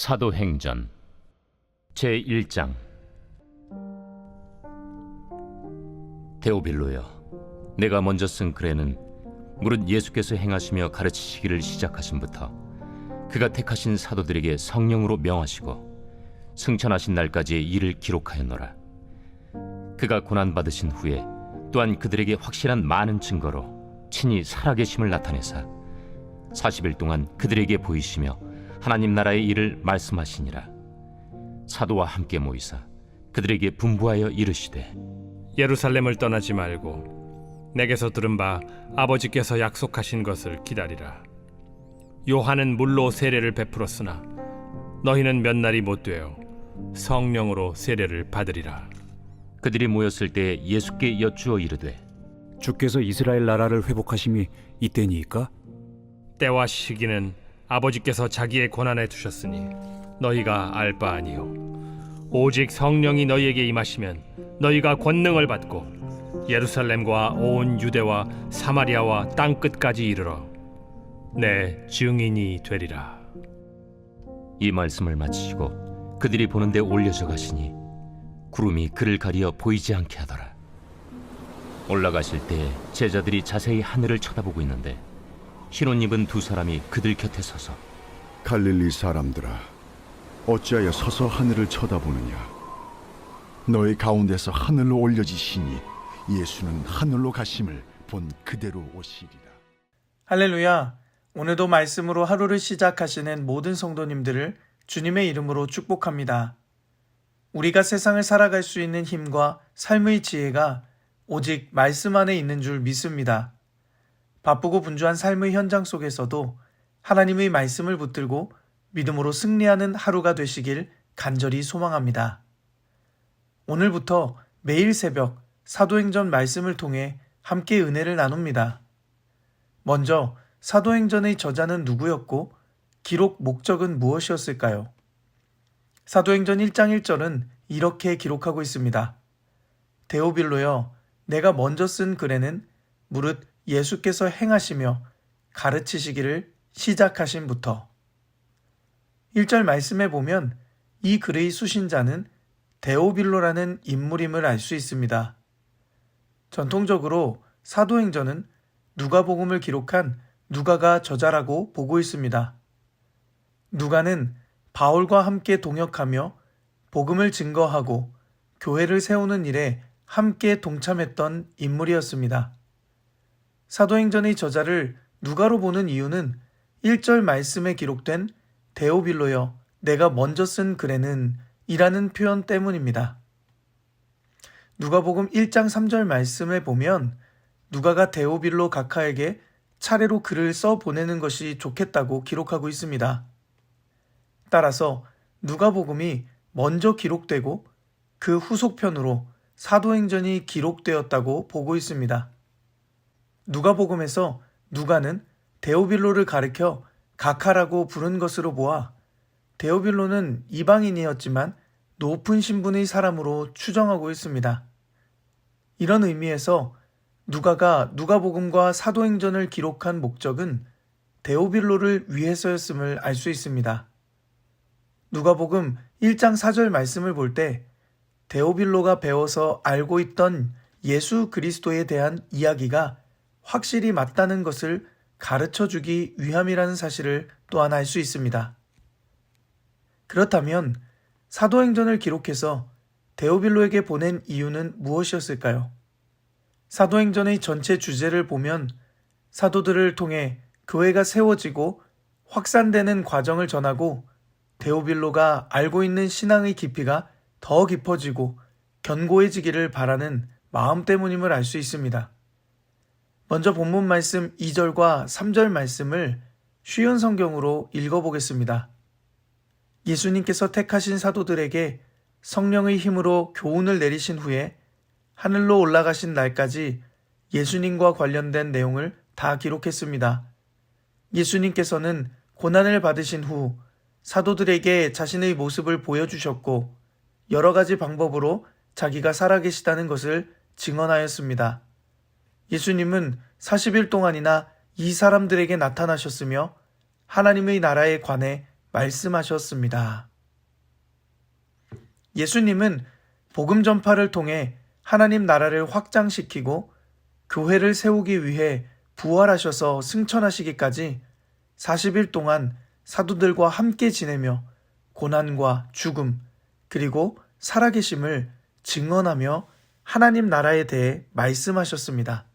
사도행전 제1장. 데오빌로여, 내가 먼저 쓴 글에는 무릇 예수께서 행하시며 가르치시기를 시작하심부터 그가 택하신 사도들에게 성령으로 명하시고 승천하신 날까지의 일을 기록하였노라. 그가 고난받으신 후에 또한 그들에게 확실한 많은 증거로 친히 살아계심을 나타내사 40일 동안 그들에게 보이시며 하나님 나라의 일을 말씀하시니라. 사도와 함께 모이사 그들에게 분부하여 이르시되, 예루살렘을 떠나지 말고 내게서 들은 바 아버지께서 약속하신 것을 기다리라. 요한은 물로 세례를 베풀었으나 너희는 몇 날이 못 되어 성령으로 세례를 받으리라. 그들이 모였을 때 예수께 여쭈어 이르되, 주께서 이스라엘 나라를 회복하심이 이때니이까? 때와 시기는 아버지께서 자기의 권한에 두셨으니 너희가 알 바 아니요, 오직 성령이 너희에게 임하시면 너희가 권능을 받고 예루살렘과 온 유대와 사마리아와 땅끝까지 이르러 내 증인이 되리라. 이 말씀을 마치시고 그들이 보는데 올려져 가시니 구름이 그를 가리어 보이지 않게 하더라. 올라가실 때 제자들이 자세히 하늘을 쳐다보고 있는데 흰 옷 입은 두 사람이 그들 곁에 서서, 갈릴리 사람들아, 어찌하여 서서 하늘을 쳐다보느냐? 너희 가운데서 하늘로 올려지시니 예수는 하늘로 가심을 본 그대로 오시리라. 할렐루야! 오늘도 말씀으로 하루를 시작하시는 모든 성도님들을 주님의 이름으로 축복합니다. 우리가 세상을 살아갈 수 있는 힘과 삶의 지혜가 오직 말씀 안에 있는 줄 믿습니다. 바쁘고 분주한 삶의 현장 속에서도 하나님의 말씀을 붙들고 믿음으로 승리하는 하루가 되시길 간절히 소망합니다. 오늘부터 매일 새벽 사도행전 말씀을 통해 함께 은혜를 나눕니다. 먼저 사도행전의 저자는 누구였고 기록 목적은 무엇이었을까요? 사도행전 1장 1절은 이렇게 기록하고 있습니다. 데오빌로여, 내가 먼저 쓴 글에는 무릇 예수께서 행하시며 가르치시기를 시작하심부터. 1절 말씀에 보면 이 글의 수신자는 데오빌로라는 인물임을 알 수 있습니다. 전통적으로 사도행전은 누가복음을 기록한 누가가 저자라고 보고 있습니다. 누가는 바울과 함께 동역하며 복음을 증거하고 교회를 세우는 일에 함께 동참했던 인물이었습니다. 사도행전의 저자를 누가로 보는 이유는 1절 말씀에 기록된 데오빌로여, 내가 먼저 쓴 글에는 이라는 표현 때문입니다. 누가복음 1장 3절 말씀에 보면 누가가 데오빌로 각하에게 차례로 글을 써 보내는 것이 좋겠다고 기록하고 있습니다. 따라서 누가복음이 먼저 기록되고 그 후속편으로 사도행전이 기록되었다고 보고 있습니다. 누가복음에서 누가는 데오빌로를 가리켜 각하라고 부른 것으로 보아 데오빌로는 이방인이었지만 높은 신분의 사람으로 추정하고 있습니다. 이런 의미에서 누가가 누가복음과 사도행전을 기록한 목적은 데오빌로를 위해서였음을 알 수 있습니다. 누가복음 1장 4절 말씀을 볼 때 데오빌로가 배워서 알고 있던 예수 그리스도에 대한 이야기가 확실히 맞다는 것을 가르쳐주기 위함이라는 사실을 또한 알 수 있습니다. 그렇다면 사도행전을 기록해서 데오빌로에게 보낸 이유는 무엇이었을까요? 사도행전의 전체 주제를 보면 사도들을 통해 교회가 세워지고 확산되는 과정을 전하고 데오빌로가 알고 있는 신앙의 깊이가 더 깊어지고 견고해지기를 바라는 마음 때문임을 알 수 있습니다. 먼저 본문 말씀 2절과 3절 말씀을 쉬운 성경으로 읽어보겠습니다. 예수님께서 택하신 사도들에게 성령의 힘으로 교훈을 내리신 후에 하늘로 올라가신 날까지 예수님과 관련된 내용을 다 기록했습니다. 예수님께서는 고난을 받으신 후 사도들에게 자신의 모습을 보여주셨고 여러 가지 방법으로 자기가 살아계시다는 것을 증언하였습니다. 예수님은 40일 동안이나 이 사람들에게 나타나셨으며 하나님의 나라에 관해 말씀하셨습니다. 예수님은 복음 전파를 통해 하나님 나라를 확장시키고 교회를 세우기 위해 부활하셔서 승천하시기까지 40일 동안 사도들과 함께 지내며 고난과 죽음 그리고 살아계심을 증언하며 하나님 나라에 대해 말씀하셨습니다.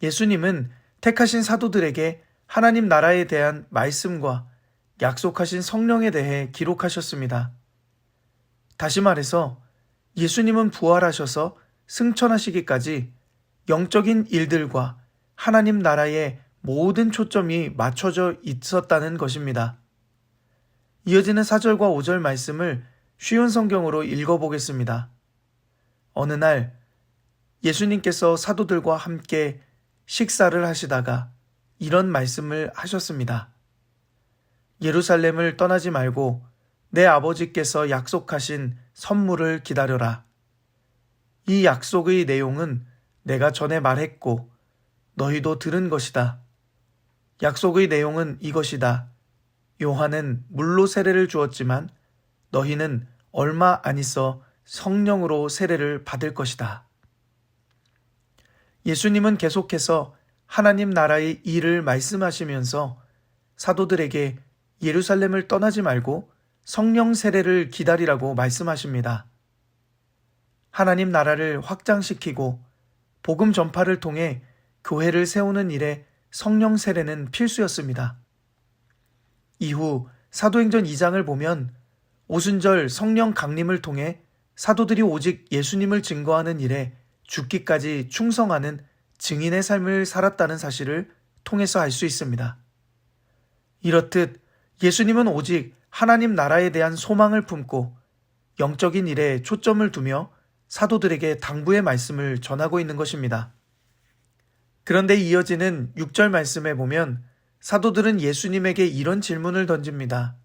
예수님은 택하신 사도들에게 하나님 나라에 대한 말씀과 약속하신 성령에 대해 기록하셨습니다. 다시 말해서 예수님은 부활하셔서 승천하시기까지 영적인 일들과 하나님 나라의 모든 초점이 맞춰져 있었다는 것입니다. 이어지는 4절과 5절 말씀을 쉬운 성경으로 읽어보겠습니다. 어느 날 예수님께서 사도들과 함께 식사를 하시다가 이런 말씀을 하셨습니다. 예루살렘을 떠나지 말고 내 아버지께서 약속하신 선물을 기다려라. 이 약속의 내용은 내가 전에 말했고 너희도 들은 것이다. 약속의 내용은 이것이다. 요한은 물로 세례를 주었지만 너희는 얼마 안 있어 성령으로 세례를 받을 것이다. 예수님은 계속해서 하나님 나라의 일을 말씀하시면서 사도들에게 예루살렘을 떠나지 말고 성령 세례를 기다리라고 말씀하십니다. 하나님 나라를 확장시키고 복음 전파를 통해 교회를 세우는 일에 성령 세례는 필수였습니다. 이후 사도행전 2장을 보면 오순절 성령 강림을 통해 사도들이 오직 예수님을 증거하는 일에 죽기까지 충성하는 증인의 삶을 살았다는 사실을 통해서 알 수 있습니다. 이렇듯 예수님은 오직 하나님 나라에 대한 소망을 품고 영적인 일에 초점을 두며 사도들에게 당부의 말씀을 전하고 있는 것입니다. 그런데 이어지는 6절 말씀에 보면 사도들은 예수님에게 이런 질문을 던집니다.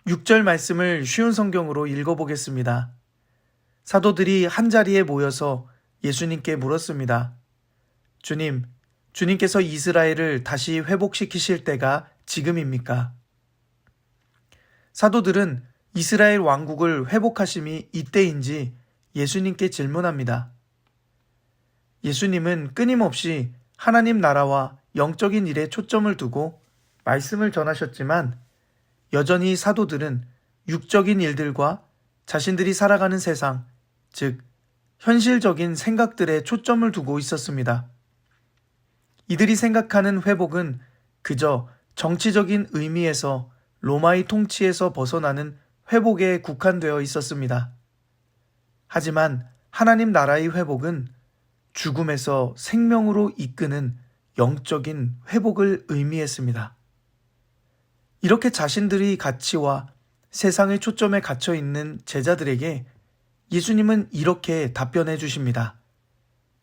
6절 말씀을 쉬운 성경으로 읽어보겠습니다. 사도들이 한자리에 모여서 예수님께 물었습니다. 주님, 주님께서 이스라엘을 다시 회복시키실 때가 지금입니까? 사도들은 이스라엘 왕국을 회복하심이 이때인지 예수님께 질문합니다. 예수님은 끊임없이 하나님 나라와 영적인 일에 초점을 두고 말씀을 전하셨지만 여전히 사도들은 육적인 일들과 자신들이 살아가는 세상, 즉 현실적인 생각들에 초점을 두고 있었습니다. 이들이 생각하는 회복은 그저 정치적인 의미에서 로마의 통치에서 벗어나는 회복에 국한되어 있었습니다. 하지만 하나님 나라의 회복은 죽음에서 생명으로 이끄는 영적인 회복을 의미했습니다. 이렇게 자신들의 가치와 세상의 초점에 갇혀 있는 제자들에게 예수님은 이렇게 답변해 주십니다.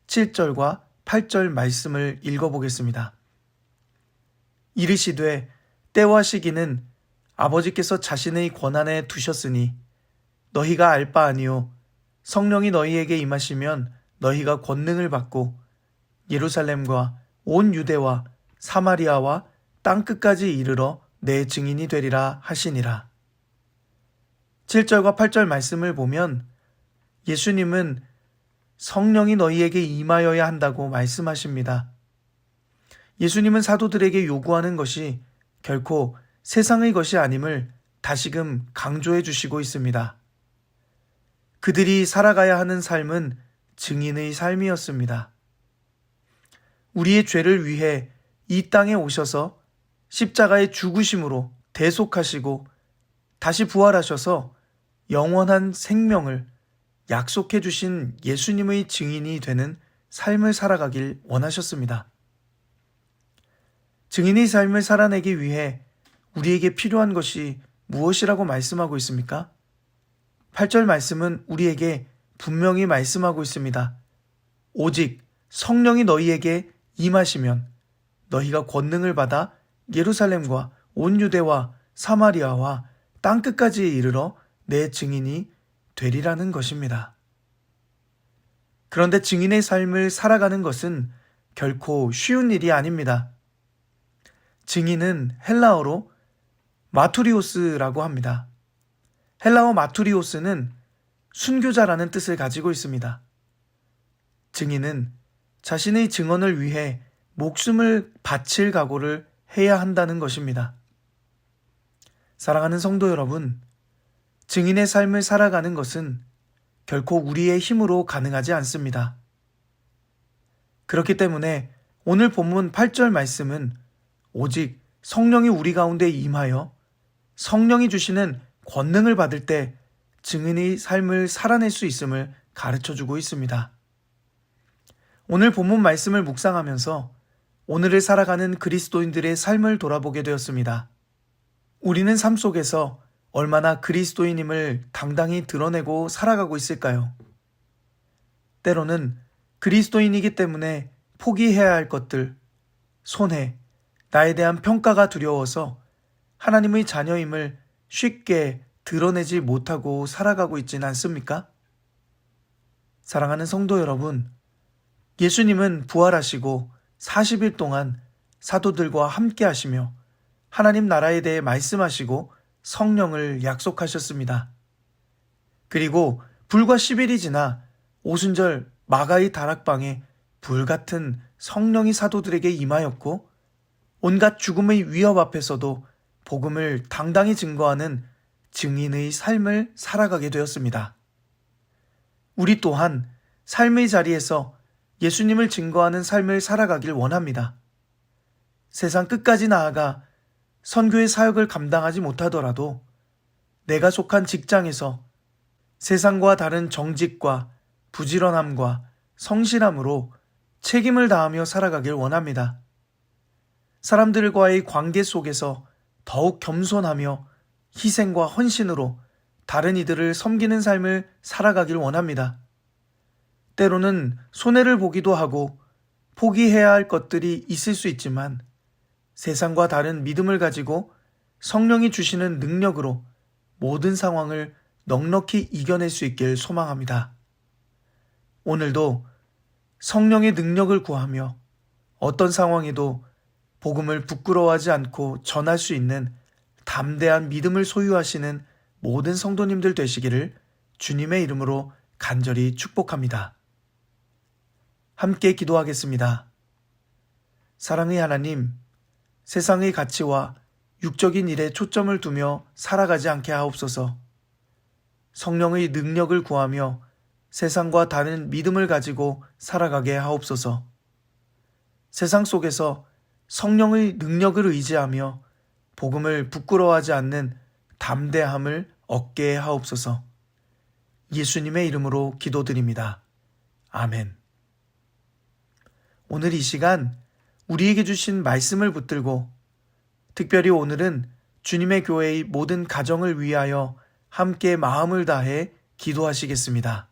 7절과 8절 말씀을 읽어보겠습니다. 이르시되 때와 시기는 아버지께서 자신의 권한에 두셨으니 너희가 알 바 아니요 성령이 너희에게 임하시면 너희가 권능을 받고 예루살렘과 온 유대와 사마리아와 땅끝까지 이르러 내 증인이 되리라 하시니라. 7절과 8절 말씀을 보면 예수님은 성령이 너희에게 임하여야 한다고 말씀하십니다. 예수님은 사도들에게 요구하는 것이 결코 세상의 것이 아님을 다시금 강조해 주시고 있습니다. 그들이 살아가야 하는 삶은 증인의 삶이었습니다. 우리의 죄를 위해 이 땅에 오셔서 십자가의 죽으심으로 대속하시고 다시 부활하셔서 영원한 생명을 약속해 주신 예수님의 증인이 되는 삶을 살아가길 원하셨습니다. 증인의 삶을 살아내기 위해 우리에게 필요한 것이 무엇이라고 말씀하고 있습니까? 8절 말씀은 우리에게 분명히 말씀하고 있습니다. 오직 성령이 너희에게 임하시면 너희가 권능을 받아 예루살렘과 온 유대와 사마리아와 땅끝까지 이르러 내 증인이 되리라는 것입니다. 그런데 증인의 삶을 살아가는 것은 결코 쉬운 일이 아닙니다. 증인은 헬라어로 마투리오스라고 합니다. 헬라어 마투리오스는 순교자라는 뜻을 가지고 있습니다. 증인은 자신의 증언을 위해 목숨을 바칠 각오를 해야 한다는 것입니다. 사랑하는 성도 여러분, 증인의 삶을 살아가는 것은 결코 우리의 힘으로 가능하지 않습니다. 그렇기 때문에 오늘 본문 8절 말씀은 오직 성령이 우리 가운데 임하여 성령이 주시는 권능을 받을 때 증인의 삶을 살아낼 수 있음을 가르쳐주고 있습니다. 오늘 본문 말씀을 묵상하면서 오늘을 살아가는 그리스도인들의 삶을 돌아보게 되었습니다. 우리는 삶 속에서 얼마나 그리스도인임을 당당히 드러내고 살아가고 있을까요? 때로는 그리스도인이기 때문에 포기해야 할 것들, 손해, 나에 대한 평가가 두려워서 하나님의 자녀임을 쉽게 드러내지 못하고 살아가고 있지는 않습니까? 사랑하는 성도 여러분, 예수님은 부활하시고 40일 동안 사도들과 함께 하시며 하나님 나라에 대해 말씀하시고 성령을 약속하셨습니다. 그리고 불과 10일이 지나 오순절 마가의 다락방에 불같은 성령이 사도들에게 임하였고 온갖 죽음의 위협 앞에서도 복음을 당당히 증거하는 증인의 삶을 살아가게 되었습니다. 우리 또한 삶의 자리에서 예수님을 증거하는 삶을 살아가길 원합니다. 세상 끝까지 나아가 선교의 사역을 감당하지 못하더라도 내가 속한 직장에서 세상과 다른 정직과 부지런함과 성실함으로 책임을 다하며 살아가길 원합니다. 사람들과의 관계 속에서 더욱 겸손하며 희생과 헌신으로 다른 이들을 섬기는 삶을 살아가길 원합니다. 때로는 손해를 보기도 하고 포기해야 할 것들이 있을 수 있지만 세상과 다른 믿음을 가지고 성령이 주시는 능력으로 모든 상황을 넉넉히 이겨낼 수 있길 소망합니다. 오늘도 성령의 능력을 구하며 어떤 상황에도 복음을 부끄러워하지 않고 전할 수 있는 담대한 믿음을 소유하시는 모든 성도님들 되시기를 주님의 이름으로 간절히 축복합니다. 함께 기도하겠습니다. 사랑의 하나님, 세상의 가치와 육적인 일에 초점을 두며 살아가지 않게 하옵소서. 성령의 능력을 구하며 세상과 다른 믿음을 가지고 살아가게 하옵소서. 세상 속에서 성령의 능력을 의지하며 복음을 부끄러워하지 않는 담대함을 얻게 하옵소서. 예수님의 이름으로 기도드립니다. 아멘. 오늘 이 시간 우리에게 주신 말씀을 붙들고 특별히 오늘은 주님의 교회의 모든 가정을 위하여 함께 마음을 다해 기도하시겠습니다.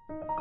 you